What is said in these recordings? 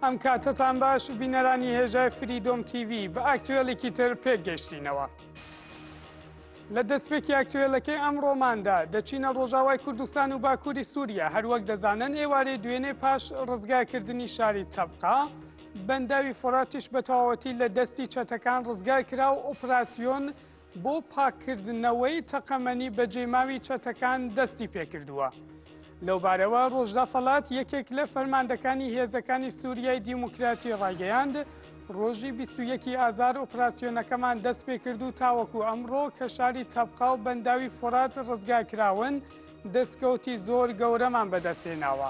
ئەم کاتتان باش بینەرانی هێژای فریدۆم TV بە ئاکتوێلێکی تر پێگەشتینەوە. لە دەستپێکی ئاکتوێلەکەی ئەمڕۆماندا دەچینە ڕۆژاوای کوردستان و باکووری سووریا هەروەک دەزانن ئێوارەی دوێنێ پاش ڕزگارکردنی شاری تەبقا بەنداوی فۆراتیش بە تەواوەتی لە دەستی چەتەکان ڕزگار کرا و ئۆپراسیۆن بۆ پاکردنەوەی تەقەمەنی بەجێماوی چەتەکان دەستی پێکردووە. لەوبارەوە ڕۆژدا فەڵات یەکێک لە فەرماندەکانی هێزەکانی سووریای دیموکراتی ڕاگەیاند ڕۆژی 21 ئازار ئۆپراسیۆنەکەمان دەست پێ کرد و تاوەکو ئەمڕۆ کە شاری تەبقا و بەنداوی فۆرات ڕزگارکراون دەستکەوتی زۆر گەورەمان بەدەستێناوە.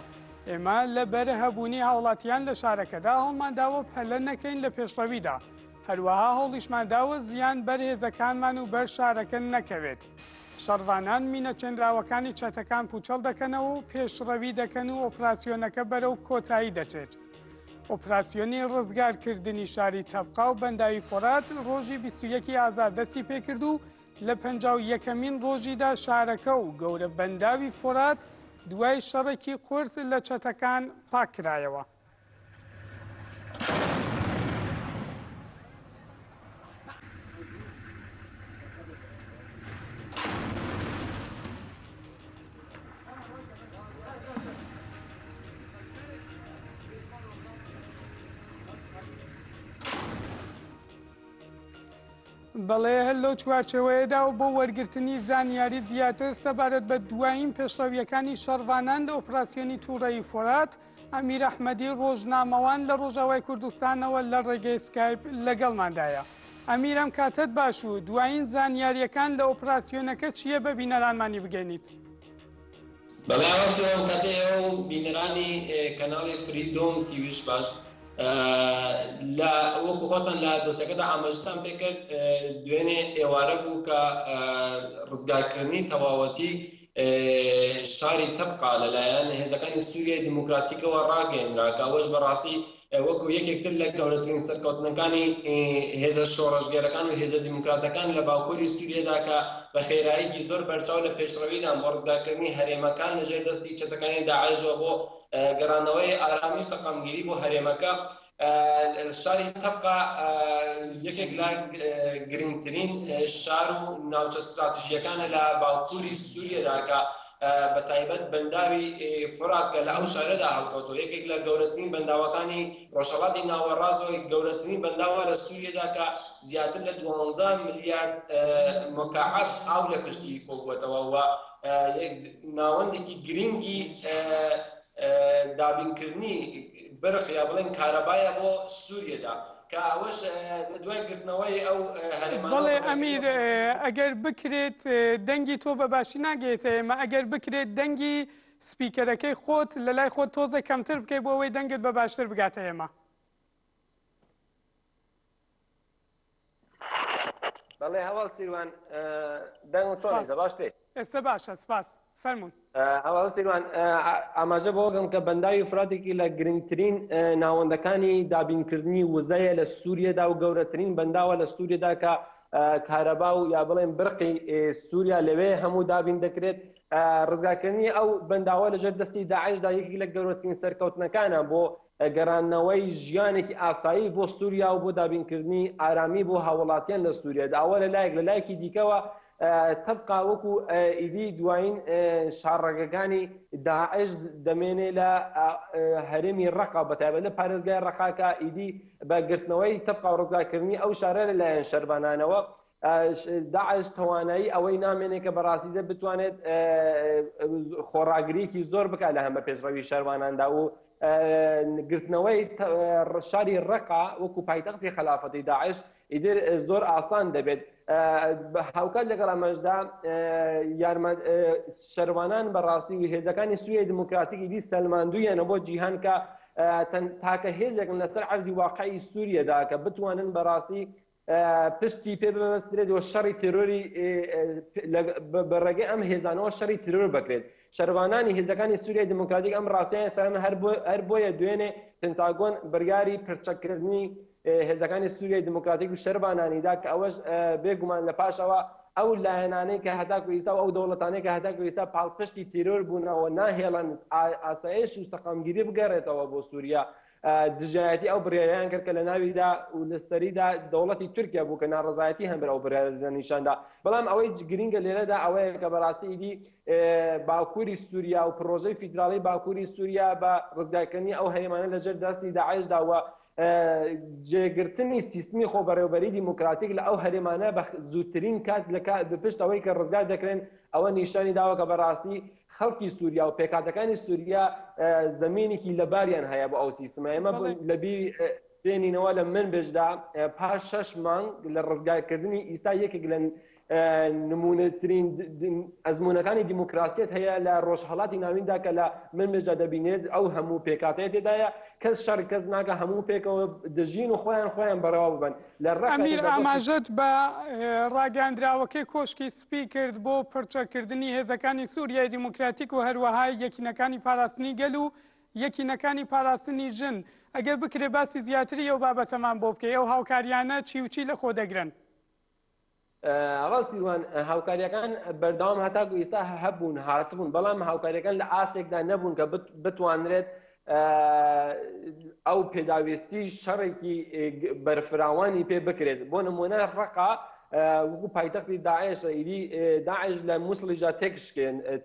ئێمە لە بەر هەبوونی هاوڵاتیان لە شارەکەدا هەڵمانداوە پەلە نەکەین لە پێشڕەویدا، هەروەها هەوڵیشمانداوە زیان بەر هێزەکانمان و بەر شارەکە نەکەوێت. شەڕوانان مینە چێنراوەکانی چەتەکان پوچەڵ دەکەنەوە و پێشڕەوی دەکەن و ئۆپراسیۆنەکە بەرەو کۆتایی دەچێت. ئۆپراسیۆنی ڕزگارکردنی شاری تەبقا و بەنداوی فۆرات ڕۆژی 21 ئازار دەستی پێکرد و لە 51مین ڕۆژیدا شارەکە و گەورە بەنداوی فۆرات دوای شەڕێکی قورس لە چەتەکان پاکرایەوە. بەڵێ هەر لەو چوارچەوەیەدا و بۆ وەرگرتنی زانیاری زیاتر سەبارەت بە دوایین پێشڕەویەکانی شەڕوانان لە ئۆپراسیۆنی تووڕەیی فۆرات ئەمیر ئەحمەدی ڕۆژنامەوان لە ڕۆژاوای کوردستانەوە لە ڕێگەی سکایپ لەگەڵماندایە. ئەمیرم کاتت باش و دوایین زانیاریەکان لە ئۆپراسیۆنەکە چییە بە بینەرانمانی بگەێنیت؟ بەڵێ ئەوەم کاتەیە و بینەرانی کەناڵی فریدۆم تیویش باش لە وەکو خۆتان لە دۆسەکەدا ئاماژەتان پێکرد دوێنێ ئێوارە بوو کە ڕزگارکردنی تەواوەتی شاری تەبقا لەلایەن هێزەکانی سووریای دیموکراتیکەوە ڕاگەیەنرا کە ئەوەش بەڕاستی وەکو یەکێکتر لە گەورەترین سەرکەوتنەکانی هێزە شۆڕەشگێرەکان و هێزە دیموکراتەکان لە باکووری سووریادا کە بە خێراییکی زۆر بەرچاو لە پێشڕەویدان بۆ ڕزگارکردنی هەرێمەکان لەژێر دەستی چەتەکانی داعشەوە بۆ گەڕانەوەی ئارامی و سەقامگیری بۆ هەرێمەکە. شاری تەبقا یەکێک لە گرنگترین شار و ناوچە استراتیژیەکانە لە باکووری سووریادا کە بە تایبەت بەنداوی فۆرات کە لە ئەو شارەدا هەڵکەوتەوە یەکێک لە گەورەترین بەنداوەکانی ڕۆژهەڵاتی ناوەڕاست و گەورەترین بەنداوە لە سووریادا کە زیاتر لە 12 ملیارد مکعب ئاو لە پشتی کۆبووەتەوە و ناوەندێکی گرنگی دابینکردنی برخ یا بڵێن کارەبایە بۆ سووریادا کە ئەوەش دوای گرتنەوەی ئەو هەرێمانە. بەڵێ ئەمیر ئەگەر بکرێت دەنگی تۆ بە باشی ناگەێتە ئێمە ئەگەر بکرێت دەنگی سپیکەرەکەی خۆت لە لای خۆت تۆزە کەمتر بکەیت بۆ ئەوەی دەنگت بە باشتر بگاتە ئێمە. بەڵێ هەواڵ سیروان دەنگ چۆنێتە باش پێ ئێستا باشە سپاس فەرموون. هەواڵ سیروان ئاماژە بۆ بکەم کە بەنداوی فۆراتێکی لە گرنگترین ناوەندەکانی دابینکردنی وزەیە لە سووریادا و گەورەترین بەنداوە لە سووریادا کە کارەبا و یا بڵێن برقی سووریا لەوێ هەموو دابین دەکرێت. ڕزگارکردنی ئەو بەنداوە لەژێر دەستی داعشدا یەکی لە گەورەترین سەرکەوتنەکانە بۆ گەڕانەوەی ژیانێکی ئاسایی بۆ سووریا و بۆ دابینکردنی ئارامی بۆ هاوڵاتیان لە سووریادا. ئەوە لە لایەکی دیکەوە تەبقا وەکو ئیدی دوایین شارڕەگەکانی داعش دەمێنێ لە هەرێمی ڕەقا بەتایبەت لە پارێزگای ڕەقاکە ئیدی بە گرتنەوەی تەبقا و ڕزگارکردنی ئەو شارە لەلایەن شەربانانەوە داعش توانایی ئەوەی نامێنێت کە بەڕاستیدا بتوانێت خۆڕاگریکی زۆر بکات لە هەمە پێشڕەوی شەرواناندا و گرتنەوەی شاری ڕەقا وەکو پایتەختی خلافەتی داعش ئیدر زۆر ئاسان دەبێت. هاوکات لەگەڵ ئەمەشدا شەروانان بەڕاستی و هێزەکانی سووریای دیموکراتیکی دی سەلماندوویانە بۆ جیهان کە تاکە هێزێک لەسەر عەرزی واقعی سووریادا کە بتوانن بەڕاستی پشتی پێ ببەسترێت و شەڕی تیرۆری بەڕێگەی ئەم هێزانەوە شەڕی تیرۆر بکرێت. شەروانانی هێزەکانی سووریای دیموکراتیک ئەم ڕاستیان سەرن هەر بۆیە دوێنێ پنتاگۆن بڕیاری پرچەکردنی هێزەکانی سووریای دیموکراتیک و شەربانانیدا کە ئەوەش بێگومان لە پاشەوە ئەو لایەنانەی کە هەتاکو ئێستا و ئەو دەوڵەتانەی کە هەتاکو ئێستا پاڵپشتی تیرۆر بوونەوە ناهێڵن ئاسایش و سەقامگیری بگەڕێتەوە بۆ سووریا دژایەتی ئەو بڕیاریان کرد کە لە ناویدا و لەسەریدا دەوڵەتی تورکیا بوو کە ناڕزایەتی هەم بەر ئەو بڕیارە نیشاندا. بەڵام ئەوەی گرینگە لێرەدا ئەوەیە کە بەڕاستی ئیدی باکووری سووریا و پرۆژەی فیدراڵی باکووری سووریا بە ڕزگارکردنی ئەو هەرێمانە لەژێر دەستی داعشدا وە جێگرتنی سیستمی خۆبەڕێوەبەری دیموکراتیک لە ئەو هەرێمانە بە زووترین کات بپشت ئەوەی کە ڕزگار دەکرێن ئەوە نیشانی داوە کە بەڕاستی خەڵکی سووریا و پێکاتەکانی سووریا زمینێکی لەباریان هەیە بۆ ئەو سیستمە. ئێمە لەبیر بێنینەوە لە من بێژدا پاش 6 مانگ لە ڕزگارکردنی ئیستا یەکێک لە نمونەترین ئەزمونەکانی دیموکراسیت هەیە لە ڕۆژهەڵاتی ناویندا کە لە من بێژدا دەبینێت ئەو هەموو پێکاتەیە تێدایە کەس شەڕ کەس ناکە هەموو پێکەوە دەژین و خۆیان بەڕێوە ببن. ئەمیر ئاماژەت بە ڕاگەاندراوەکەی کۆشکی سپی کرد بۆ پڕچەکردنی هێزەکانی سووریای دیموکراتیک و هەروەها یەکینەکانی پاراستنی گەل و یەکینەکانی پاراستنی ژن. ئەگەر بکرێ باسی زیاتری ئەو بابەتەمان بۆ بکەی ئەو هاوکاریانە چی و چی لە خۆ دەگرن؟ ئەڵا سیروان هاوکاریەکان بەردەوام هەتاکو ئێستا هەبوون هاتبوون بەڵام هاوکاریەکان لە ئاستێکدا نەبوون کە بتوانرێت ئەو پێداویستی شەڕێکی بەرفراوانی پێ بکرێت. بۆ نمونە ڕقا وەکو پایتەختی داعش ئیدی داعش لە مووسڵیجا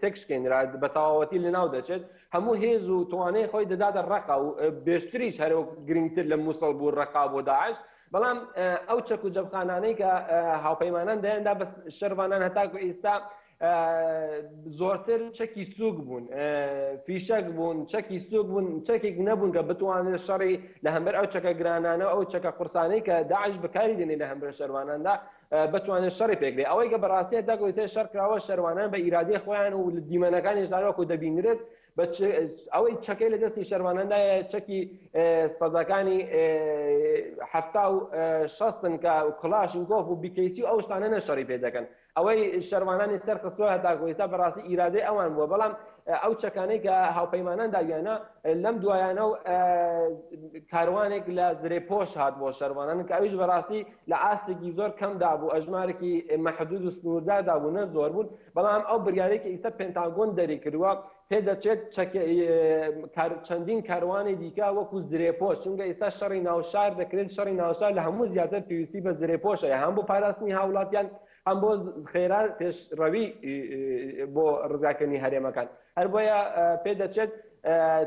تێکشکێنرا بە تەواوەتی لەناو دەچێت هەموو هێز و توانەی خۆی دەداتە ڕقا و بێشتریش هەرەوە گرنگتر لە مووسڵ بوو ڕقا بۆ داعش. بەڵام ئەو چەک و جەبخانانەی کە هاوپەیمانان دەیاندا بە شەروانان هەتاکو ئێستا زۆرتر چەکی سووک بوون فیشەک بوون چەکی سووک بوون چەکێک نەبوون کە بتوانێت شەڕی لە هەمبەر ئەو چەکە گرانانە ئەو چەکە قورسانەی کە داعش بەکاری دێنێت لە هەمبەر شەرواناندا بتوانێت شەڕی پێکرێت. ئەوەی کە بەڕاستی هەتاکو ئێستا شەڕ کراوە شەروانان بە ئیرادەی خۆیان و دیمەنەکانی ژداوەکو دەبینرێت ئەوەی چەکەی لە دەستی شەروانەندایە چەکی سەدەکانی هەفتا و شەستن کە کڵاشنکۆف و بیکەیسی و ئەو شتانە نەشەڕی پێ دەکەن. ئەوەی شەروانانی سەرخستووە هەتاکو ئێستا بەڕاستی ئیرادەی ئەوان بووە. بەڵام ئەو چەکانەی کە هاوپەیمانان داویانە لەم دوایانە و کاروانێک لە زرێپۆش هات بۆ شەروانان کە ئەویش بەڕاستی لە ئاستێکی زۆر کەمدا بوو ئەژمارێکی مەحدود و سنووردادا بوو زۆر بوون. بەڵام ئەو بریارێکی ئێستا پێنتاگۆن دەری کردووە پێ دەچێت چەندین کاروانی دیکە وەکو زرێپۆش چونکە ئێستا شەڕی ناوشار دەکرێت شەڕی ناوشار لە هەموو زیاتر پێویستی بە زرێپۆشە هەم بۆ پاراستنی هاوڵاتیان هەم بۆ خێرا پێشڕەوی بۆ ڕزگارکردنی هەرێمەکان. هەر بۆیە پێ دەچێت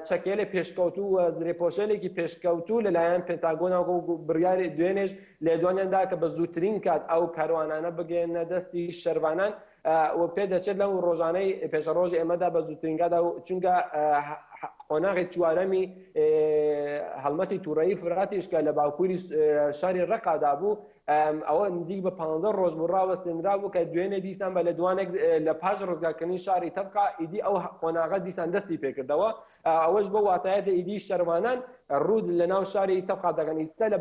چەکێلە پێشکەوتوو و زرێپۆشێلێکی پێشکەوتوو لەلایەن پێنتاگۆنە و بڕیاری دوێنێش لە دوانیاندا کە بە زووترین کات ئەو کاروانانە بگەێنە دەستی شەروانان و پێ دەچێت لەو ڕۆژانەی پێشەڕۆژی ئێمەدا بە زووترینگادا و چونکە قۆناغی چوارەمی هەڵمەتی تووڕەیی فراتیش کە لە باکووری شاری ڕقادا بوو ئەوە نزیک بە 15 ڕۆژ بوو ڕاوەستێنرا بوو کە دوێنێ دیسان بە لە دوانێک لە پاش ڕزگارکردنی شاری تەبقا ئیدی ئەو قۆناغە دیسان دەستی پێکردەوە. ئەوەش بۆ واتایەتە ئیدی شەروانان ڕوود لە ناو شاری تەبقا دەکەن. ئیستا لە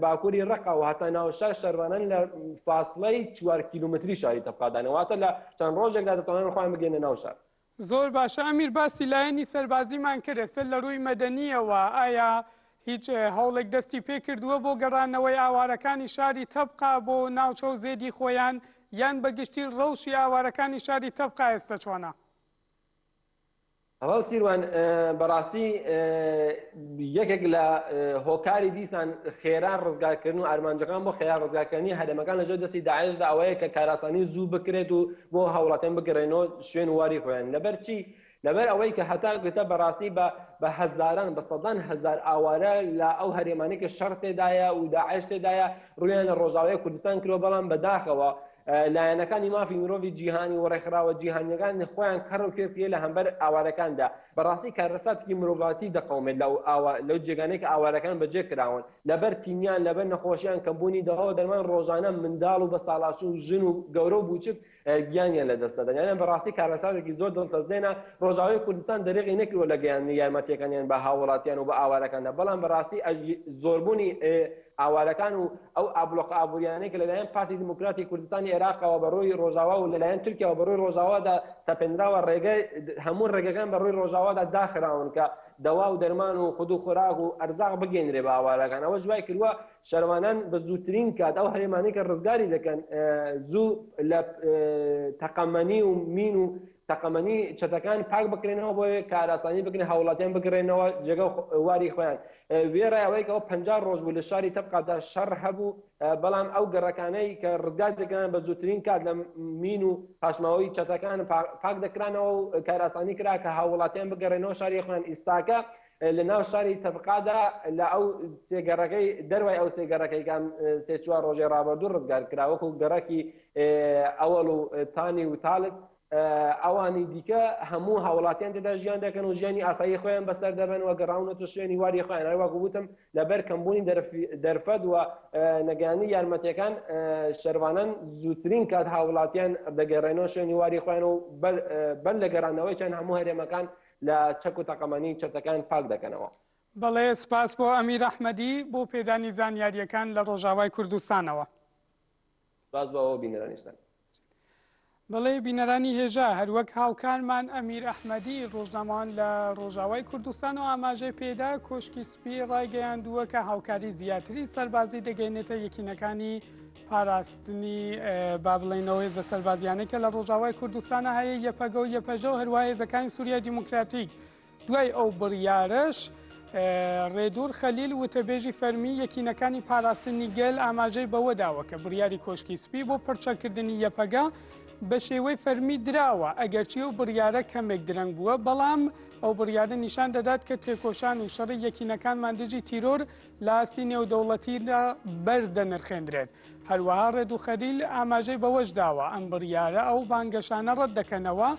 باکووری ڕقا و هەتا ناو شار شەروانان لە فاصلەی 4 کیلومتری شاری تەبقادانەواتە لە چەند ڕۆژێکدا دەتوانن خۆیان بگەێنە ناو شار. زۆر باشە ئەمیر باسی لایەنی سەربازیمان کرد سەر لە ڕووی مەدەنیەوە ئایا هیچ هەوڵێک دەستی پێ کردووە بۆ گەڕانەوەی ئاوارەکانی شاری تەبقا بۆ ناوچە و زێدی خۆیان یان بەگشتی ڕەوشی ئاوارەکانی شاری تەبقا ئێستا چۆنە؟ ئەوە سیروان بەڕاستی یەکێک لە هۆکاری دیسان خێران ڕزگارکردن و ئارمانجەکان بۆ خێرا ڕزگارکردنی هەرێمەکان لەژێر دەستی داعشدا ئەوەیە کە کاراسانی زوو بکرێت و بۆ هەوڵاتیان بگەڕێنەوە شوێن واری خۆیان. لەبەر چی؟ لەبەر ئەوەی کە هەتا ئێستا بەڕاستی بە هەزاران بە سەدان هەزار ئاوارە لە ئەو هەرێمانەی کە شەڕ تێدایە و داعش تێدایە ڕویان لە ڕۆژاوای کوردستان کردووە بەڵام بەداخەوە لایەنەکانی مافی مرۆڤی جیهانی و ڕێکخراوە جیهانیەکان خۆیان کەڕ و کێرکێ لە هەمبەر ئاوارەکاندا بەڕاستی کارەساتێکی مرۆڤاتی دەقەومێت لەو جێگانەی کە ئاوارەکان بەجێ کراون لەبەر تینیان لەبەر نەخۆشییان کەمبوونی دەهەوە دەرمان ڕۆژانە منداڵ و بە ساڵاچوو و ژن و گەورە و بووچک گیانیان لە دەستە دەنیان بەڕاستی کارەساتێکی زۆر دڵتەزێنە ڕۆژاوای کوردستان دەرێقی نەکردووە لە گەیاندنی یارمەتیەکانیان بە هاوڵاتیان و بە ئاوارەکاندا بەڵام بەڕاستی زۆربوونی ئاوارەکان و ئەو ئابلۆق ئابوووریانەی کە لەلایەن پارتی دیموکراتی کوردستانی عێراقەوە بەڕۆی ڕۆژاوا و لەلایەن تورکیاوە بەڕۆی ڕۆژاوادا سەپێنراوە ڕێگەی هەموو ڕێگەکان بەڕۆی ڕۆژاوادا داخراون کە دەوا و دەرمان و خودو خوراک و ئەرزاق بگەێنرێ بە ئاوارەکان. ئەوە جوای کردووە شەروانان بە زووترین کات ئەو هەرێمانەی کە ڕزگاری دەکەن زوو لە تەقەمەنی و مین و تەقەمەنی چەتەکان پاک بکرێنەوە بۆ کاراسانی بکرێن هاوڵاتیان بگرێنەوە جێگە واری خۆیان وێرە ئەوەی ئەوە 50 ڕۆژ بوو لە شاری تەبقادا شەڕ هەبوو بەڵام ئەو گەڕەکانەی کە ڕزگار دەکران بە زووترین کات لە مین و پاشماوەی چەتەکان پاک دەکرانەوە و کاراسانی کرا کە هاوڵاتیان بگەڕێنەوە شاری خۆیان ئیستاکە لە ناو شاری تەبقادا لە ئەو سێگەڕەکەی دەروای ئەو سێگەڕەکەی سێ چوار ڕۆژێ ڕابردوو ڕزگار کرا وەکو گەڕەکی ئەوەڵ و تانی و تالت ئەوانی دیکە هەموو هاوڵاتیان تێدا ژیان دەکەن و ژیانی ئاسایی خۆیان بەسەر دەبن و گەڕاونەوە شوێنی واری خۆیان هەروەکو وتم لەبەر کەمبوونی دەرفەت و نەگەیانی یارمەتیەکان شەروانان زووترین کات هاوڵاتیان دەگەڕێنەوە شوێنی واری خۆیان و بەر لە گەڕانەوەی چەند هەموو هەرێمەکان لە چەک و تەقەمەنی چەتەکان پاک دەکەنەوە. بەڵێ سپاس بۆ ئەمیر ئەحمەدی بۆ پێدانی زانیاریەکان لە ڕۆژاوای کوردستانەوە. سپاس بەوە بینەرانیشتن. بەڵێ بینەرانی هێژە هەروەک هاوکارمان ئەمیر ئەحمەدی ڕۆژنامەوان لە ڕۆژاوای کوردستان و ئاماژەی پێدا کۆشکی سپی ڕایگەیاندووە کە هاوکاری زیاتری سەربازی دەگەینێتە یەکینەکانی پاراستنی با بڵێنەوەی زە سەربازیانەی کە لە ڕۆژاوای کوردستانە هەیە یەپەگە و یەپەژە و هەروە هێزەکانی سووریا دیموکراتیک. دوای ئەو بڕیارەش ڕێدوور خەلیل وتەبێژی فەرمی یەکینەکانی پاراستنی گەل ئاماژەی بەوە داوە کە بڕیاری کۆشکی سپی بۆ پڕچەکردنی یەپەگە بە شێوەی فەرمی دراوە ئەگەرچی و بڕیارە کەمێک درەنگ بووە بەڵام ئەو بڕیارە نیشان دەدات کە تێکۆشان و شەڕی یەکینەکان ماندژی تیرۆر لە ئاسی نێودەوڵەتیدا بەرز دەنرخێنرێت. هەروەها ڕێدوو خەلیل ئاماژەی بەوەش داوە ئەم بڕیارە ئەو بانگەشانە ڕەت دەکەنەوە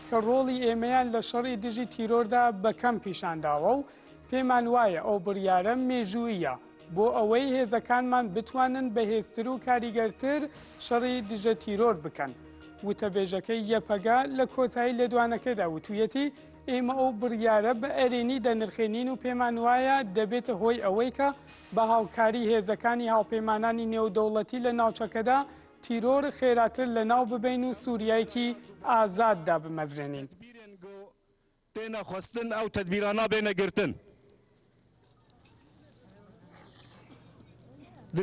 کە ڕۆڵی ئێمەیان لە شەڕی دژی تیرۆردا بەکەم پیشانداوە و پێمان وایە ئەو بڕیارە مێژوویە بۆ ئەوەی هێزەکانمان بتوانن بەهێزتر و کاریگەرتر شەڕی دژە تیرۆر بکەن. وتەبێژەکەی یەپەگا لە کۆتایی لێدوانەکەدا وتویەتی ئێمە ئەو بڕیارە بە ئەرێنی دەنرخێنین و پێمان وایە دەبێتە هۆی ئەوەی کە بە هاوکاری هێزەکانی هاوپەیمانانی نێودەوڵەتی لە ناوچەکەدا تیرۆر خێراتر لە ناو ببین و سووریایەکی ئازاددا بمەزرێنین. تێنە خواستن ئەو تەدبیرانە بێنەگرتن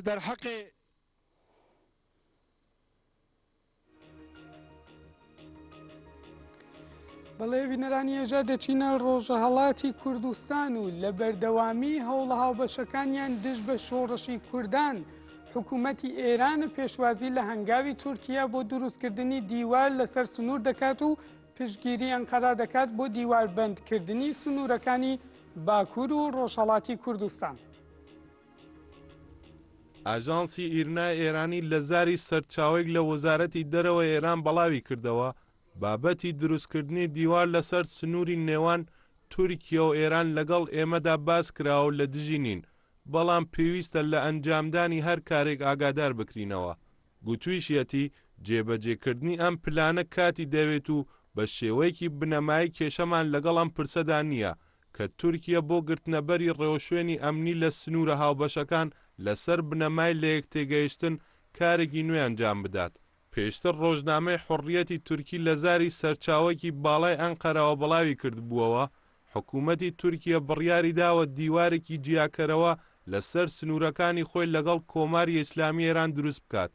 دەرحەقێ بەڵێ بینەرانی هێژە دەچینە ڕۆژەهەڵاتی کوردستان و لە بەردەوامی هەوڵە هاوبەشەکانیان دژ بە شۆڕشی کوردان حکوومەتی ئێران پێشوازی لە هەنگاوی تورکیا بۆ دروستکردنی دیوار لەسەر سنوور دەکات و پشتگیری ئەنقەرا دەکات بۆ دیواربەندکردنی سنوورەکانی باکوور و ڕۆژهەڵاتی کوردستان. ئاژانسی ئیرنای ئێرانی لە زاری سەرچاوێک لە وەزارەتی دەرەوە ئێران بەڵاوی کردەوە بابەتی دروستکردنی دیوار لەسەر سنووری نێوان تورکیا و ئێران لەگەڵ ئێمەدا باس کراوە لە دژی نین بەڵام پێویستە لە ئەنجامدانی هەر کارێک ئاگادار بکرینەوە. گوتویشیەتی جێبەجێکردنی ئەم پلانە کاتی دەوێت و بە شێوەیەکی بنەمایی کێشەمان لەگەڵ ئەم پرسەدا نییە کە تورکیا بۆ گرتنەبەری ڕێوەشوێنی ئەمنی لە سنوورە هاوبەشەکان لەسەر بنەمای لە یەک تێگەیشتن کارێکی نوێ ئەنجام بدات. پێشتر ڕۆژنامەی حڕیەتی تورکی لە زاری سەرچاوێکی باڵای ئەنقەرەوە بڵاوی کردبووەوە حکوومەتی تورکیا بڕیاری داوە دیوارێکی جیاکەرەوە لەسەر سنوورەکانی خۆی لەگەڵ کۆماری ئیسلامی ئێران دروست بکات.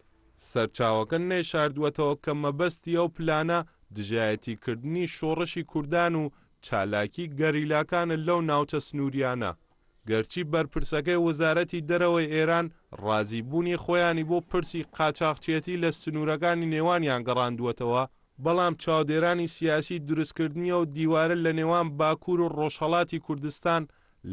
سەرچاوەکە نێشاردووەتەوە کە مەبەستی ئەو پلانە دژایەتیکردنی شۆڕشی کوردان و چالاکی گەریلاکانە لەو ناوچە سنووریانە. گەرچی بەرپرسەکەی وەزارەتی دەرەوەی ئێران ڕازیبوونی خۆیانی بۆ پرسی قاچاقچێتی لە سنوورەکانی نێوانیان گەڕاندووەتەوە بەڵام چاودێرانی سیاسی دروستکردنیە و دیوارە لە نێوان باکوور و ڕۆژهەڵاتی کوردستان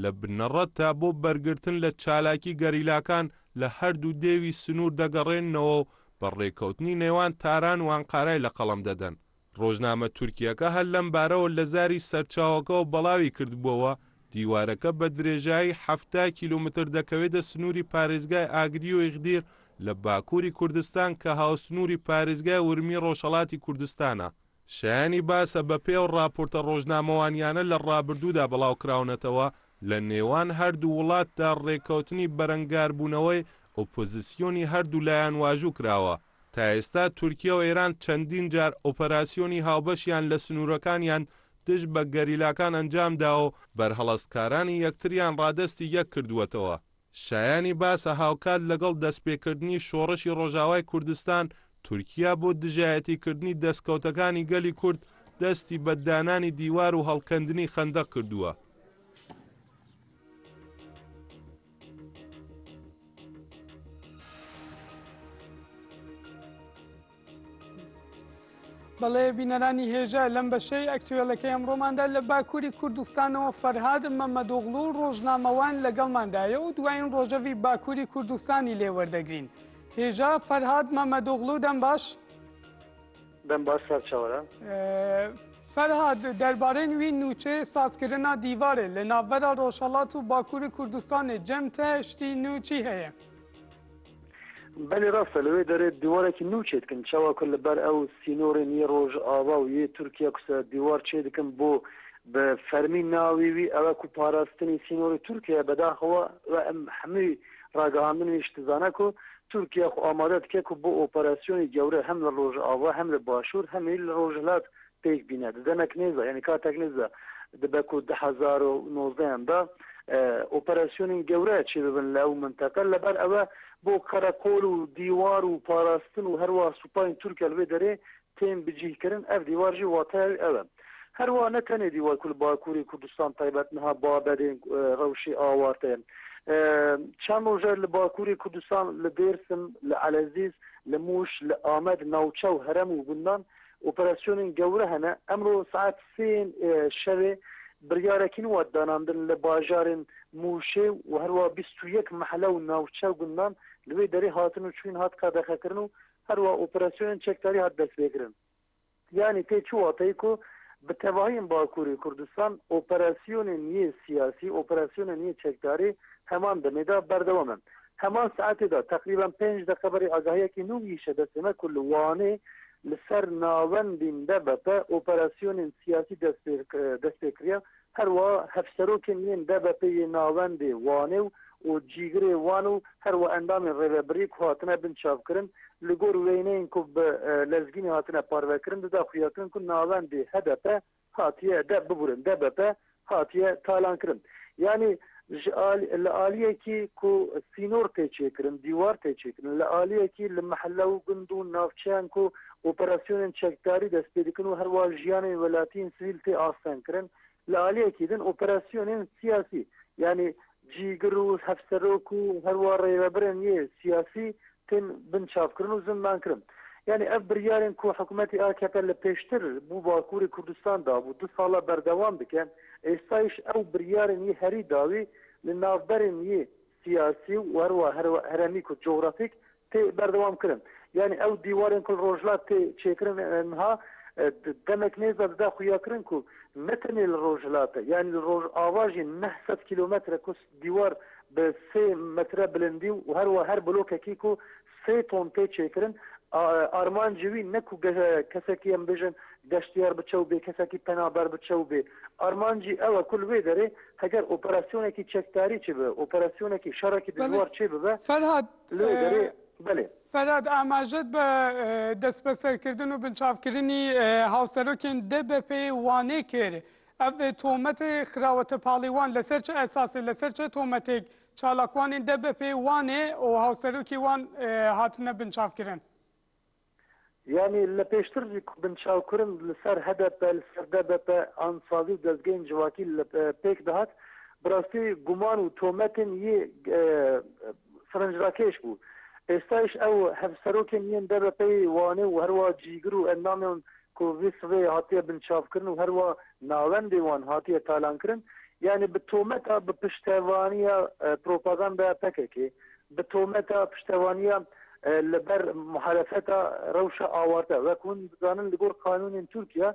لە بنەڕەت تا بۆ بەرگرتن لە چالاکی گەریلاکان لە هەردوو دێوی سنوور دەگەڕێنەوە و بە ڕێکەوتنی نێوان تاران و ئەنقارای لە قەڵەم دەدەن. ڕۆژنامە تورکیەکە هەر لەم بارەوە لە زاری سەرچاوەکەەوە بەڵاوی کردبووەوە دیوارەکە بە درێژایی 70 کیلومتر دەکەوێتە سنووری پارێزگای ئاگری و ئیغدیر لە باکووری کوردستان کە هاوسنووری پارێزگای ورمی ڕۆژهەڵاتی کوردستانە. شایانی باسە بە پێو ڕاپۆرتە ڕۆژنامەوانیانە لە ڕابردوودا بڵاوکراونەتەوە لە نێوان هەردوو وڵاتدا ڕێکەوتنی بەرەنگاربوونەوەی ئۆپۆزیسیۆنی هەردوو لایەن واژوو کراوە. تا ئێستا تورکیا و ئێران چەندین جار ئۆپەراسیۆنی هاوبەشیان لە سنوورەکانیان دژ بە گەریلاکان ئەنجامدا و بەرهەڵەستکارانی یەکتریان ڕادەستی یەک کردووەتەوە. شایانی باسە هاوکات لەگەڵ دەستپێکردنی شۆڕشی ڕۆژاوای کوردستان تورکیا بۆ دژایەتیکردنی دەستکەوتەکانی گەلی کورد دەستی بەدانانی دیوار و هەڵکەندنی خەندەق کردووە. بەڵێ بینەرانی هێژە لەم بەشەی ئەکتوێلەکەی ئەمڕۆماندا لە باکووری کوردستانەوە فەرهاد مەمەدۆغڵو ڕۆژنامەوان لەگەڵماندایە و دوایین ڕۆژەوی باکووری کوردستانی لێوەردەگرین. هێژە فەرهاد مەمەدۆغڵو دەم باش؟ دەم باش سەرچاوەرە. فەرهاد دەربارەی نوێی نوچەی سازکردنا دیوارێ لە ناوبەرە ڕۆژهەڵات و باکووری کوردستانê جەمتە شتی نوچی هەیە. بەێ ڕاستە لەوێ دەرێت دیوارێکی نو چێتکن چاواکە لەبەر ئەو سینۆڕی نیە ڕۆژ ئاوا و یە تورکیا کوسە دیوار چێ دکن بۆ بە فەرمی ناویوی ئەوە و پاراستنی سینۆری تورکیا بەداخەوە ئەم هەمووی ڕاگەهاندنی شتزانە و تورکیا خو ئامادە دکێک و بۆ ئۆپەراسیۆنی گەورە هەم لە ڕۆژ ئاوا هەم لە باشوور هەمی لە ڕۆژهەڵات پێک بینە دەنەک نێزە یعنی کاتێک نێزە دەبەک و 2019دا ئۆپەراسیۆنی گەورە چێ ببن لە ئەو منتەقە لەبەر ئەوە بۆ کەرەکۆل و دیوار و پاراستن و هەروە سوپای تورکیا لەوێ دەرێ تێن بجیهکردن ئەف دیوارژی واتای ئەوە هەروە نەتەنێ دیوار کول باکووری کوردستان تایبەتنها بابەرێن ڕەوشی ئاوارتەیە چەند ڕۆژە لە باکووری کوردستان لە دێرسم لە عەلەزیز لە موش لە ئامەد ناوچە و هەرەم و گوندان ئۆپەراسیۆنین گەورە هەنە ئەمڕۆ سعات سێن شەوێ بڕیارەکین وە داناندن لە باژارن موشێ و هەروە 21 محەلە و ناوچە و گوندان لەوێ دەرێ هاتن و چوین هات کادەخەکردن و هەروە ئۆپەراسیۆنین چەکداری هات دەست پێکردن یعنی تێ چ واتەیە و بتەواهین باکووری کوردستان ئۆپەراسیۆنێ نیە سیاسی ئۆپەراسیۆنە نیە چەکداری هەمان دەمێدا بەردەوامن هەمان سعاتێدا تقریبا 5 دقیقە بەری ئاگاهیەکی نویشە دەستێمە کول وانێ لەسەر ناوەندین دەبەتە ئۆپەراسیۆنین سیاسی دەست پێکریا هەروە هەفسەرۆکن نین دەبەتەیە ناوەندێ وانێ و جیگرێ وان و هەروە ئەندامی ڕێبەبری هاتنە بن چاوکردن لە گۆر وێنەیەن کو لەزگینی هاتنە پارڤەکردن دەدا خویاکردن کو ناوەندێ هەدەپە هاتیە دە ببورن دەبەتە هاتیە تالانکردن یعنی لە ئالیەکی کو سینۆر تێچێکردن دیوار تێچێکردن لە ئالیەکی لە مەحەلە و گوند و ناوچیان کو ئۆپەراسیۆنین چەکداری دەست پێ دکن و هەروە ژیانی وەلاتین سویل تێ ئاسانکردن لە ئالیەکی دن ئۆپەراسیۆنین سیاسی یعنی جیگر و هەفسەرۆک و هەروە ڕێوەبرن یە سیاسی تێن بن چاپکردن و زندانکردن یعنی ئەف بریارên ku حکوومەتی AKP لە پێشتر بوو باکووری کوردستاندا بوو 2 ساڵە بەردەوام بکەن ئێستایش ئەو بریارên یê herî dawî li navberên yê siyasî û هەروە heremîk û coğrafîk tê berdewam kirin yani ew dîwarên ku rojlat tê çêkirin niha demek nêza dida xuyakirin ku ne tenê li rojhilatê yani li rojava jî 900 kilometre ku dîwar bi 3 metre bilindî û herwa her blokekî ku 3 ton tê çêkirin armancî wî ne ku kesekî em bijin deştiyar biçew bê kesekî penaber biçew bê armancî ew e kul wê derê heger operasyonekî çekdarî çibe operasyonekî şerekî dijwar çê bibe Ferhad lê derê belê Ferhad amajet be destbeserkirdin û binçavkirinî hawserokên DBP'yê Wanê kir ev tometê xirawete palîwan li ser çi esasê li ser çi tometêk çalakwanên DBP'yê Wanê û hawserokî wan hatine binçavkirin yani li pêştir jî binçavkirin li ser HDP li ser DBP ansazî dezgehên civakî li pêk dihat bi rastî guman û tometên yê firinjrakêş bû êstayîş ew hevserokên yên DBP'yê Wanê û herwa cîgir û endamên ku vê sivê hatiye binçavkirin û herwa navendê wan hatiye talankirin yani bi tometa bi piştevaniya propagandaya PKK bi tometa piştevaniya li ber muhalefeta rewşa awarte wek hûn dizanin li gor kanûnên Tirkiye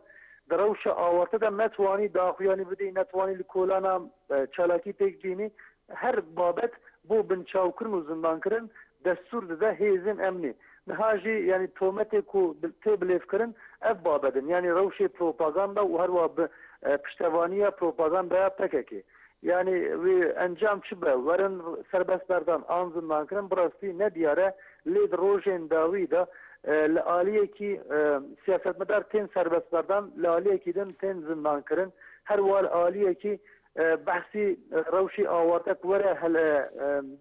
di rewşa awarte de netwanî daxuyanî bidî netwanî li kolana çalakî pêk bînî her babet bo binçavkirin û zindankirin destûr dide hêzên emnî niha jî yani tometê ku tê bilêvkirin ev babedin yani rewşê propaganda û herwa bi piştevaniya propagandaya PKK yani wê encam çi be werin serbestberdan an zindankirin bi rastî ne diyare lê di rojên dawî de li aliyekî siyasetmedar tên serbestberdan li aliyekî din tên zindankirin herwa li aliyekî behsî rewşê awartek were hele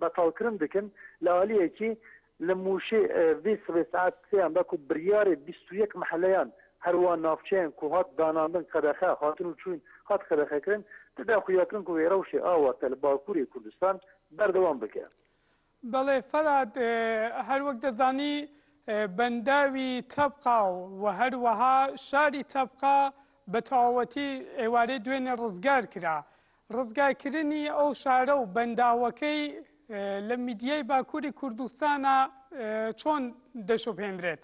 betalkirin dikin li aliyekî li Mûşê vê sivê saet sêyan da ku biryarê 21 meheleyan هەروە ناوچەیان کو هات داناندن قەدەخە هاتن و چوین هات قەدەخەکردن تدا خویاکردن کو وێرەوشێ ئاواتە لە باکووری کوردستان بەردەوام بکە. بەڵێ فەرات هەر وەک دەزانی بەنداوی تەبقا و هەروەها شاری تەبقا بە تەواوەتی ئێوارەی دوێنێ ڕزگار کرا. ڕزگارکردنی ئەو شارە و بەنداوەکەی لە میدیای باکووری کوردستانە چۆن دەشۆپێنرێت؟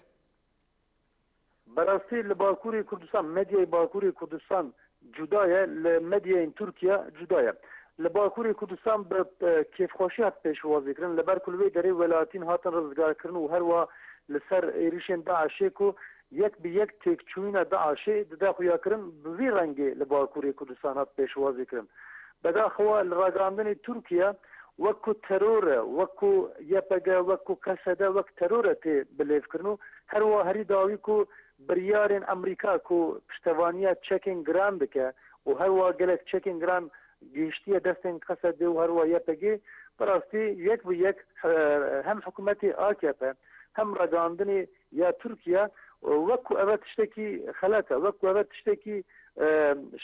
بەڕاستی لە باکووری کوردستان مەدیای باکووری کوردستان جودایە لە مەدیای تورکیا جودایە. لە باکووری کوردستان بە کێفخۆشی هات پێشوازیکردن لەبەر کولوێی دەرەی وەلاتین هاتن ڕزگارکردن و هەروە لەسەر عێریشێن داعشێک و یەک بە یەک تێکچوونە داعشێ ددا خویاکردن بڤی ڕەنگێ لە باکووری کوردستان هات پێشوازیکردن. بەداخەوە لە ڕاگەاندنی تورکیا وەکو تەرۆرە وەکو یەپەگە وەکو کەسەدە وەک تەرۆرە تێ بلێفکردن و هەروە هەری داوی و بریارên ئەمریکا و پشتەوانیە چەکێن گران بکە و هەروە gelek چەکێن گران گەیشتیە دەستێن قەسە دێ و هەروە یەپەگێ بەڕاستی یەک بە یەک هەم حکوومەتی ئاکێپە هەم ڕەگەاندنی یا تورکیا وەکو ئەوە تشتێکی خەلەتە وەکو ئەوە تشتێکی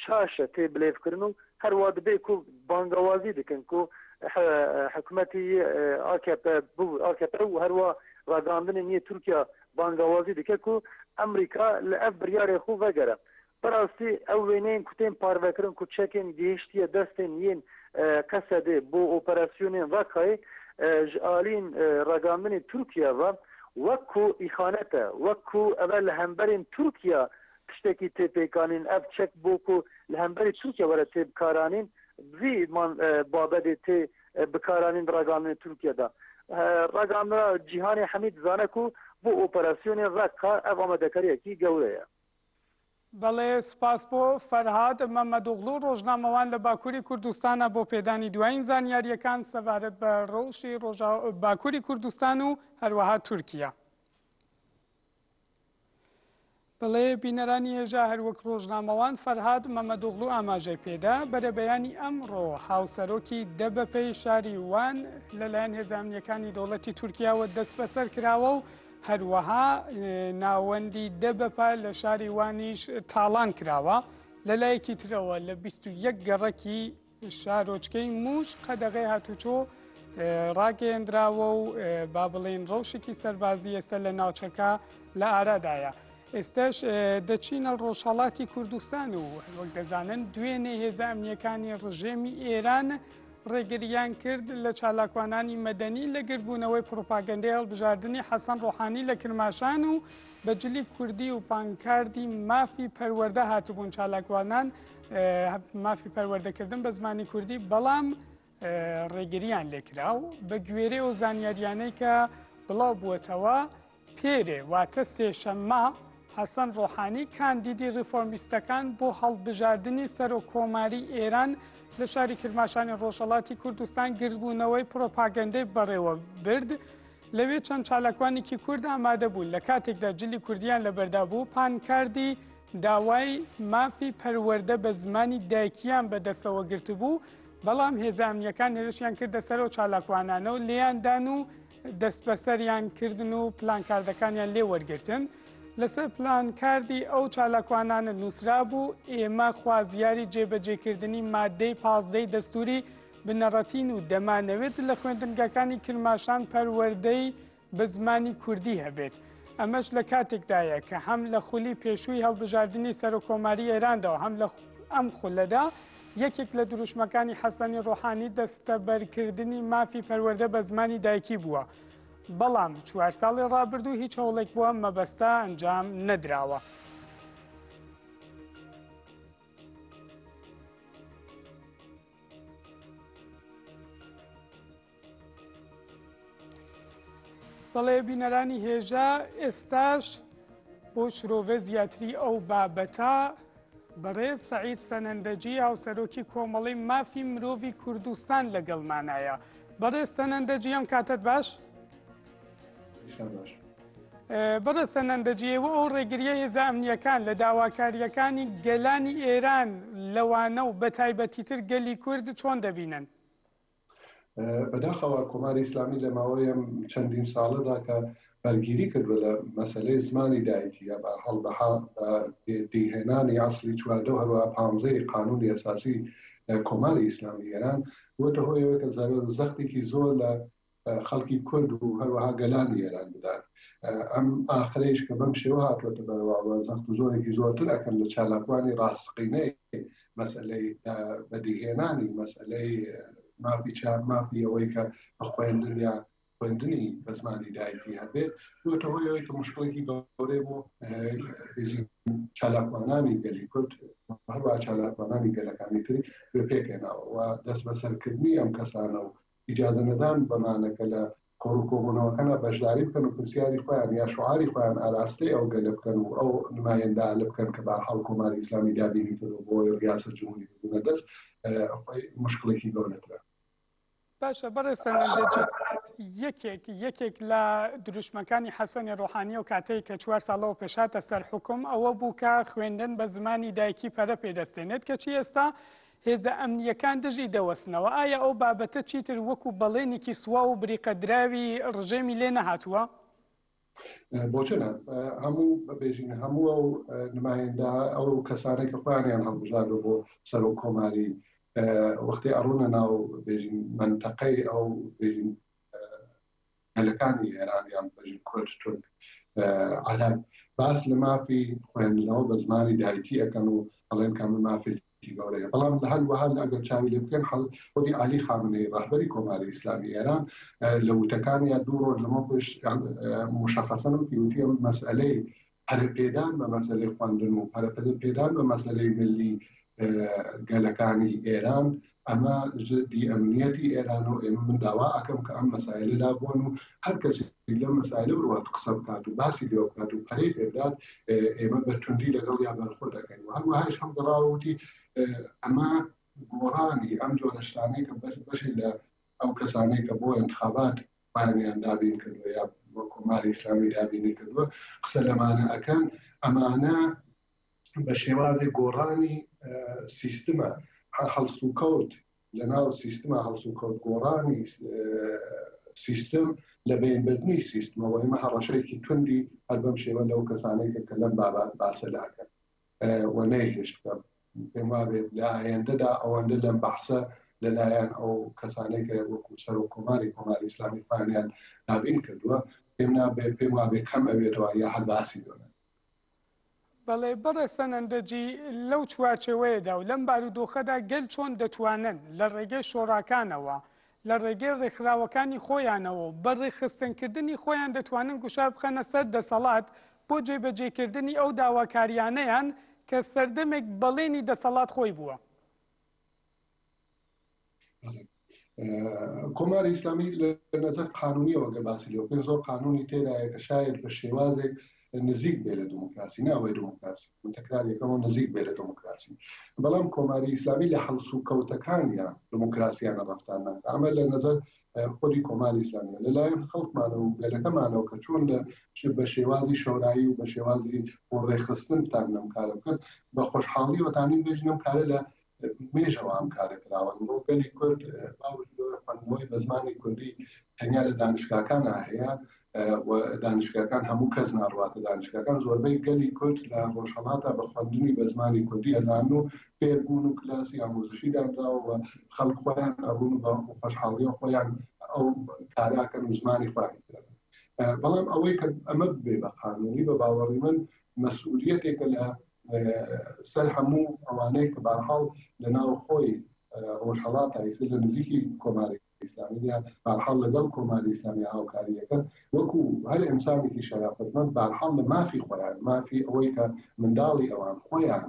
شاشە تێ بلێفکردن و هەروە دەبێ و بانگەوازی دکن و حکوومەتی ئاکێپە و هەروە ڕاگەاندنی نیە تورکیا بانگەوازی دکە و ئەمریکا لە ئەف بریارێ خۆ vegere. بەڕاستی ئەو وێنەیەن کوتێن پارڤەکردن و چەکێن گەیشتیە دەستێن یەن کەسە دێ بۆ ئۆپەراسیۆنێن ڤەکای ji alîn ڕاگەاندنی تورکیاوە وەکو ئیخانەتە وەکو ئەوە لە هەمبەرên تورکیا tiştekî têpêkanîn ev çek bû ku li hemberî Tirkiye were tê bikaranîn vî man babedê tê bikaranîn raganê Tirkiye'da. Ragana cîhanê hemî dizane ku bu operasyonê Raqqa ev amadekariyekî gewre ye. بەڵێ سپاس بۆ فەرهاد مەمەدوغڵو ڕۆژنامەوان لە باکووری کوردستانە بۆ پێدانی دوایین زانیاریەکان سەبارەت بە ڕۆژی باکووری کوردستان و هەروەها تورکیا. بەڵێ بینەرانی هێژا هەروەک ڕۆژنامەوان فەرهاد مەمەدوغڵو ئاماژەی پێدا بەرە بەیانی ئەمڕۆ هاوسەرۆکی دەبەپەی شاری وان لەلایەن هێزانیەکانی دەوڵەتی تورکیاوە دەست بەسەر کراوە و هەروەها ناوەندی دەبەپە لە شاری وانیش تاڵان کراوە لەلایەکی ترەوە لە 21 گەڕەکی شارۆچکەی موش قەدەغەی هاتوچۆ ڕاگەیەندراوە و با بڵێن ڕەوشێکی سەربازی ئێستا لە ناوچەکە لە ئارادایە. ئێستاش دەچینە ڕۆژهەڵاتی کوردستان و وەک دەزانن دوێنێ هێزە ئەمنیەکانی ڕژێمی ئێران ڕێگریان کرد لە چالاکوانانی مەدەنی لە گربوونەوەی پرۆپاگەندەی هەڵبژاردننی حەسەن ڕۆحانی لە کرماشان و بەجلی کوردی و پانکاردی مافی پەروەردە هاتبوون چالاکوانان مافی پەروەردەکردن بە زمانی کوردی بەڵام ڕێگریان لێکرا و بە گوێرە و زانیاریانەی کە بڵاو بووەتەوە پێرێ واتە سێشەممە حەسەن ڕۆحانی کاندیدی ڕیفۆرمیستەکان بۆ هەڵبژاردننی سەر و کۆماری ئێران لە شاری کرماشانی ڕۆژهەڵاتی کوردستان گربوونەوەی پرۆپاگەندەی بەڕێوە برد لەوێ چەند چالاکوانێکی کورد ئامادە بوون لە کاتێکدا جلی کوردیان لەبەردا بوو پانکاردی داوای مافی پەروەردە بە زمانی دایکیان بەدەستەوە گرت بوو بەڵام هێزانیەکان هێرشیان کردە سەر و چالاکوانانە و لێیاندان و دەست بەسەریان کردن و پلانکاردەکانیان لێ وەرگرتن لەسەر پلانکاردی ئەو چالاکوانانە نووسرا بوو ئێمە خوازیاری جێبەجێکردنی مادەی 15 دەستوری بنەڕەتین و دەمانەوێت لە خوێندنگەکانی کرماشان پەروەردەی بە زمانی کوردی هەبێت ئەمەش لە کاتێکدایە کە هەم لە خولی پێشووی هەڵبژاردننی سەر و کۆماری ئێراندا و هەم لە ئەم خولەدا یەکێک لە دروشمەکانی حەسەنی ڕۆحانی دەستە بەرکردنی مافی پەروەردە بە زمانی دایکی بووە بەڵام 4 ساڵی ڕابردوو هیچ هەوڵێک بووە مەبەستە ئەنجام نەدراوە. بەڵێ بینەرانی هێژە ئێستاش بۆ شرۆڤە زیاتری ئەو بابەتە بەڕێز سەعید سەنەندەجی هاوسەرۆکی کۆمەڵی مافی مرۆڤی کوردستان لەگەڵمانایە. بەڕێز سەنەندەجی ئەم کاتت باش؟ بەڕێز سەنەندەجیەوە ئەو ڕێگریە هێزە ئەمنیەکان لە داواکاریەکانی گەلانی ئێران لەوانە و بە تایبەتیتر گەلی کورد چۆن دەبینن؟ بەداخەوە کۆماری ئیسلامی لە ماوەی چەندین ساڵەدا کە بەرگیری کردووە لە مەسەلەی زمانی دایکیە بە هەڵبەها دیهێنانی ئەسڵی 14 هەروە 15 قانونی ئەساسی کۆماری ئیسلامی ئێران بۆتە هۆیەوە کە زەختێکی زۆر لە خەڵکی کورد و هەروەها گەلانی ئێران بدات. ئەم ئاخرەیش کە بەم شێوە هاتووەتە بەرەوە زەخت و زۆرێکی زۆرتر ئەکەن لە چالاکوانی ڕاستقینەی مەسەلەی بەدیهێنانی مەسەلەی مافی ئەوەی کە بە خوێندنی بە زمانی دایکی هەبێت بۆتە هۆیەوەی کە مشکڵێکی گەورەی بۆ چالاکوانانی گەلی کورد هەروە چالاکوانانی گەلەکانی تری بێ پێکێناوە و دەست بەسەرکردنی ئەم کەسانە و ئیجازە نەدان بەمانەکە لە کۆڕووکۆبوونەوەکەنە بەشداری بکەن و پرسیاری خۆیان یا شعاری خۆیان ئاراستەی ئەو گەلە بکەن و ئەو نمایەندا لە بکەن کە بەرحاڵ کۆماری ئیسلامی دابینی کردو بۆ ریاسەت جمهوری بوونە دەست مشکڵێکی گەورەترە. باشە بەڕێستەنەندەجی یەکێک لە دروشمەکانی حەسەنی ڕۆحانی و کاتەی کە 4 ساڵەوە پێشاتە سەر حکم ئەوە بوو کە خوێندن بە زمانی دایکی پەرە پێدەستێنێت کەچی ئێستا هێزە ئەمنیەکان دژی دەوەستنەوە. ئایا ئەو بابەتە چیتر وەکو بەڵێنێکی سوا و بریقەدراوی ڕژێمی لێ نەهاتووە؟ بۆچەنە هەموو بەبێژین هەموو ئەو نمایەندا ئەو کەسانێک کە خۆیانیان هەڵبژاردەوە بۆ سەر و کۆماری وەختی ئەڕوونە ناو بێژین منتەقەی ئەو بێژین هەلەکانی ئێرانیان بەژین کورد تورک عەرەب باس لە مافی خوێندنەوە بە زمانی دایکی ئەەکەن و بەڵێن کە مافێکی گەورەیە. بەڵام لە هەروەها ئەگەر چاوی لێ بکەن خودی عەلی خامنەی ڕەهبەری کۆماری ئیسلامی ئێران لە وتەکانیا 2 ڕۆژ لەمە پێش مشەخەسەن و پیوتی ئەم مەسئلەی پەرەپێدان بە مەسەلەی خوێندن و پەرەپێدان بە مەسەلەی ملی گەلەکانی ئێران ئەمە جدی ئەمنیەتی ئێران و ئێمە من داوا ئەەکەم کە ئەم مەسایلەدا بوون و هەر کەسی لەم مەسایلە بڕوات قسە بکات و باسی لێ بکات و پەرەی پێدات ئێمە بەتوندی لەگەڵ یا بەرخۆ دەکەین و هەروەهاش هەم گەڕاوتی ئەمە گۆڕانی ئەم جۆرە شتانەی کە بەشی لە ئەو کەسانەی کە بۆ انتخابات پایانیان دابین کردووە یا بۆ کۆماری ئیسلامی دابینی کردووە قسە لەمانە ئەکەن ئەمانە بە شێوازی گۆڕانی سیستمە هەڵسوکەوت لە ناو سیستمە هەڵسوکەوت گۆڕانی سیستم لە بینبردنی سیستمەوە ئێمە هەڕەشەیەکی توندی هەر بەم شێوە لەو کەسانەی کە لەم بابات باسە لاکەن و نەیهێشت بکەم پێم وابێت لە ئایندەدا ئەوەندە لەم بەحسە لەلایەن ئەو کەسانەی کە وەکو سەر و کۆماری ئیسلامی خۆیانیان دابین کردووە پێم وابێت کەم ئەوێتەوە یا هەر باسی دۆنێت. بەڵێ بەڕێستەنەندەجی لەو چوارچێوەیەدا و لەم بارودۆخەدا گەل چۆن دەتوانن لە ڕێگەی شۆڕاکانەوە لە ڕێگەی ڕێکخراوەکانی خۆیانەوە بەڕێخستنکردنی خۆیان دەتوانن گوشار بخەنە سەر دەسەڵات بۆ جێبەجێکردنی ئەو داواکاریانەیان کە سەردەمێک بەڵێنی دەسەڵات خۆی بووە. کۆماری ئیسلامی لە نەزەر قانونیەوە گە باسی لێ پێ زۆر قانونی تێدایە کە شاید بە شێوازێک نزیک بێ لە دموکراسی ناوەی دموکراسی تەکرارێکەوە نزیک بێ لە دموکراسی بەڵام کۆماری ئیسلامی لە هەڵسوکەوتەکانیان دموکراسیانە ڕەفتار ناکە ئەمە لە نەزەر خودی کۆماری ئیسلامیە لەلایەن خەڵکمانە و گەلەکەمانەوە کە چۆن بە شێوازی شۆرایی و بە شێوازی بۆ ڕێخستنتان لەم کارە بکەن بە خۆشحاڵی وەتانی بێژنم کارە لە مێژەوە ئەم کارە کراوە بۆ گەلی کورد باوەی بە زمانی کوردی تەنیا لە دانشگاکان هەیە و دانشگاکان هەموو کەس ناڕواتە دانشگاکان زۆربەی گەلی کورد لە ڕۆژهەڵاتە بە خوێندنی بە زمانی کوردی ئەزان و فێربوون و کلاسی ئامۆزشی دانراوە و خەڵک خۆیان ئەبوون بە خۆشحاڵی خۆیان ئەو کاراکەن و زمانی خوانی کرد. بەڵام ئەوەی کە ئەمە بێ بە قانونی بە باوەڕی من مەسئولیەتێکە لە سەر هەموو ئەوانەی کە بەرحاڵ لە ناو خۆی ڕۆژهەڵاتە ئیسر لە نزیکی کۆماری ئیسلامی بەرحاڵ لەگەڵ کۆماری ئیسلامی هاوکاریەکەن وەکو هەر ئینسانێکی شەرافەتمەند بەرحاڵ لە مافی خۆیان مافی ئەوەی کە منداڵی ئەوان خۆیان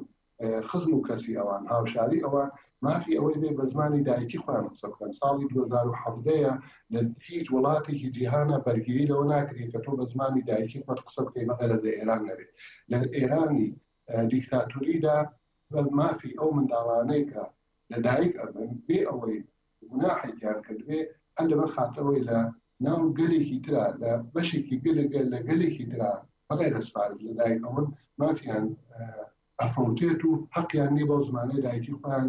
خزم و کەسی ئەوان هاوشاری ئەوان مافی ئەوەی بێ بە زمانی دایکی خۆیان قسە بکەن. ساڵی 2017 لە هیچ وڵاتێکی جیهانە بەرگری لەوە ناکرێت کە تۆ بە زمانی دایکی خۆت قسە بکەی بەغێرە لە ئێران نەبێت. لە ئێرانی دیکتاتوریدا مافی ئەو منداڵانەی کە لەدایک ئەبن بێ ئەوەی گوناحێکیان کردوێ هەر لەبەر خاترەوەی لە ناو گەلێکی ترا لە بەشێکی لە گەلێکی ترا بەغێرە سپارت لەدایک ئەوەن مافیان ئەفەوتێت و حەقیان نیە بەو زمانەی دایکی خۆیان